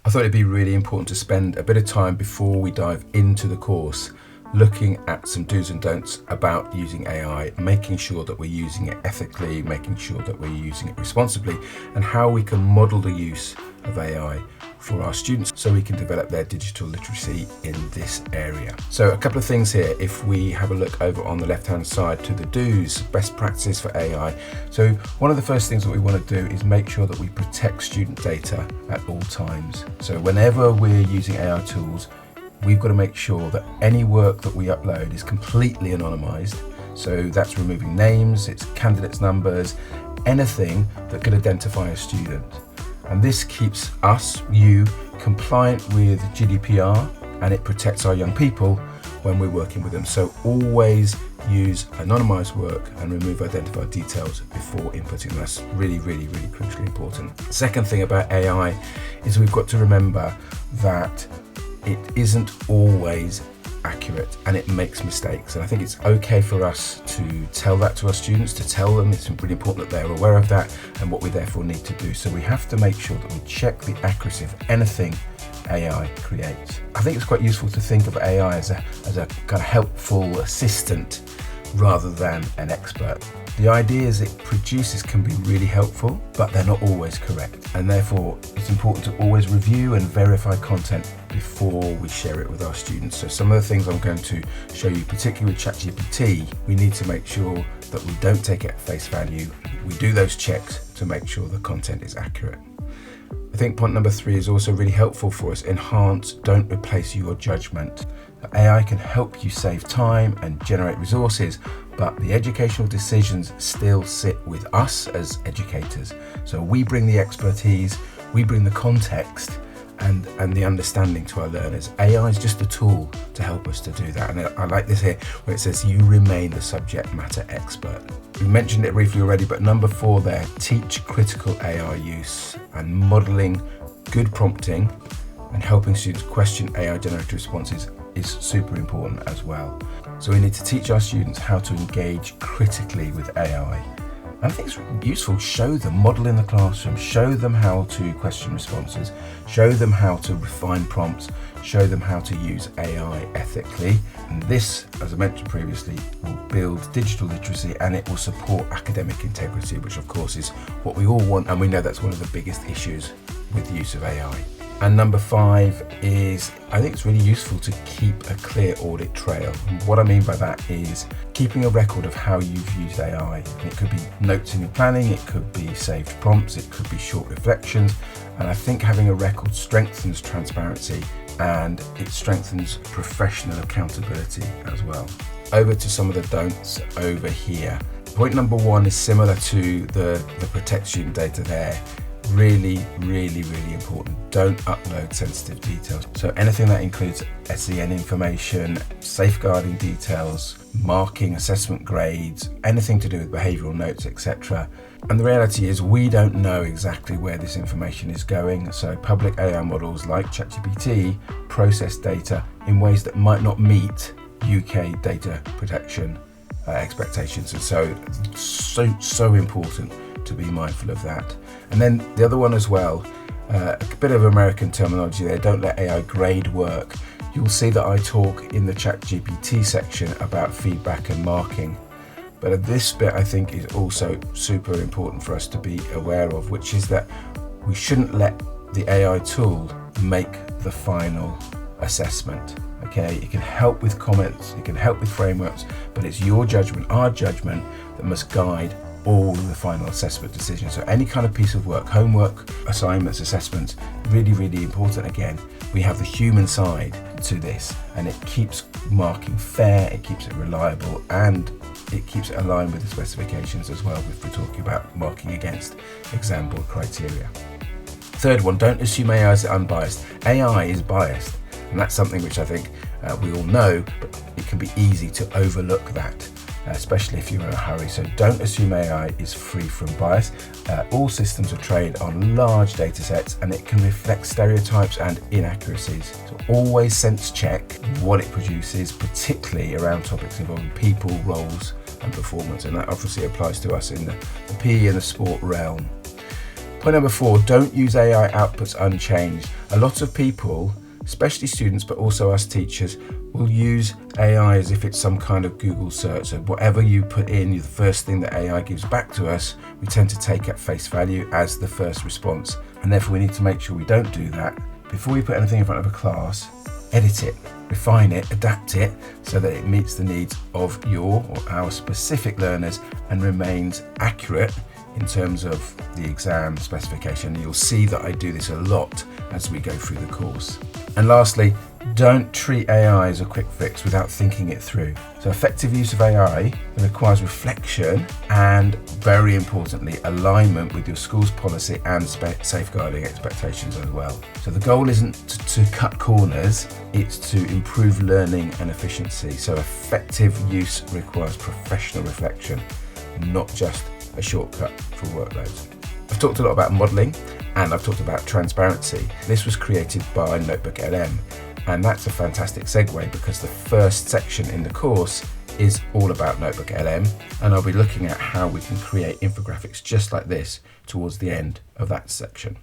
I thought it'd be really important to spend a bit of time before we dive into the course looking at some do's and don'ts about using AI, making sure that we're using it ethically, making sure that we're using it responsibly, and how we can model the use of AI for our students so we can develop their digital literacy in this area. So a couple of things here. If we have a look over on the left hand side to the do's, best practices for AI. So one of the first things that we want to do is make sure that we protect student data at all times. So whenever we're using AI tools, we've got to make sure that any work that we upload is completely anonymized. So that's removing names, it's candidates' numbers, anything that could identify a student. And this keeps us, you, compliant with GDPR, and it protects our young people when we're working with them. So always use anonymized work and remove identified details before inputting. That's really, really, really crucially important. Second thing about AI is we've got to remember that it isn't always accurate and it makes mistakes, and I think it's okay for us to tell that to our students, to tell them it's really important that they're aware of that and what we therefore need to do. So we have to make sure that we check the accuracy of anything AI creates. I think it's quite useful to think of AI as a kind of helpful assistant rather than an expert. The ideas it produces can be really helpful, but they're not always correct, and therefore it's important to always review and verify content before we share it with our students. So some of the things I'm going to show you, particularly with ChatGPT, we need to make sure that we don't take it at face value. We do those checks to make sure the content is accurate. I think point number 3 is also really helpful for us. Enhance, don't replace your judgment. AI can help you save time and generate resources, but the educational decisions still sit with us as educators. So we bring the expertise, we bring the context and the understanding to our learners. AI is just a tool to help us to do that. And I like this here where it says you remain the subject matter expert. We mentioned it briefly already, but number 4 there, teach critical AI use and modeling good prompting and helping students question AI generated responses is super important as well. So we need to teach our students how to engage critically with AI. And I think it's useful, show them, model in the classroom, show them how to question responses, show them how to refine prompts, show them how to use AI ethically. And this, as I mentioned previously, will build digital literacy and it will support academic integrity, which of course is what we all want. And we know that's one of the biggest issues with the use of AI. And number 5 is, I think it's really useful to keep a clear audit trail. And what I mean by that is keeping a record of how you've used AI. It could be notes in your planning, it could be saved prompts, it could be short reflections. And I think having a record strengthens transparency and it strengthens professional accountability as well. Over to some of the don'ts over here. Point number 1 is similar to the protect student data there. Really, really, really important. Don't upload sensitive details. So anything that includes SEN information, safeguarding details, marking, assessment grades, anything to do with behavioural notes, etc. And the reality is we don't know exactly where this information is going. So public AI models like ChatGPT process data in ways that might not meet UK data protection expectations. And so important to be mindful of that. And then the other one as well, a bit of American terminology there, don't let AI grade work. You'll see that I talk in the ChatGPT section about feedback and marking. But this bit I think is also super important for us to be aware of, which is that we shouldn't let the AI tool make the final assessment. Okay, it can help with comments, it can help with frameworks, but it's your judgment, our judgment, that must guide all the final assessment decisions. So any kind of piece of work, homework, assignments, assessments, really, really important. Again, we have the human side to this and it keeps marking fair, it keeps it reliable, and it keeps it aligned with the specifications as well if we're talking about marking against exam board criteria. Third one, don't assume AI is unbiased. AI is biased, and that's something which I think we all know, but it can be easy to overlook that, especially if you're in a hurry. So don't assume AI is free from bias. All systems are trained on large data sets and it can reflect stereotypes and inaccuracies. So always sense check what it produces, particularly around topics involving people, roles and performance. And that obviously applies to us in the PE and the sport realm. Point number 4, don't use AI outputs unchanged. A lot of people, especially students, but also us teachers, will use AI as if it's some kind of Google search. So whatever you put in, the first thing that AI gives back to us, we tend to take at face value as the first response. And therefore we need to make sure we don't do that. Before we put anything in front of a class, edit it, refine it, adapt it so that it meets the needs of your or our specific learners and remains accurate in terms of the exam specification. You'll see that I do this a lot as we go through the course. And lastly, don't treat AI as a quick fix without thinking it through. So effective use of AI requires reflection and, very importantly, alignment with your school's policy and safeguarding expectations as well. So the goal isn't to cut corners, it's to improve learning and efficiency. So effective use requires professional reflection, not just a shortcut for workloads. I've talked a lot about modelling and I've talked about transparency. This was created by Notebook LM, and that's a fantastic segue because the first section in the course is all about Notebook LM, and I'll be looking at how we can create infographics just like this towards the end of that section.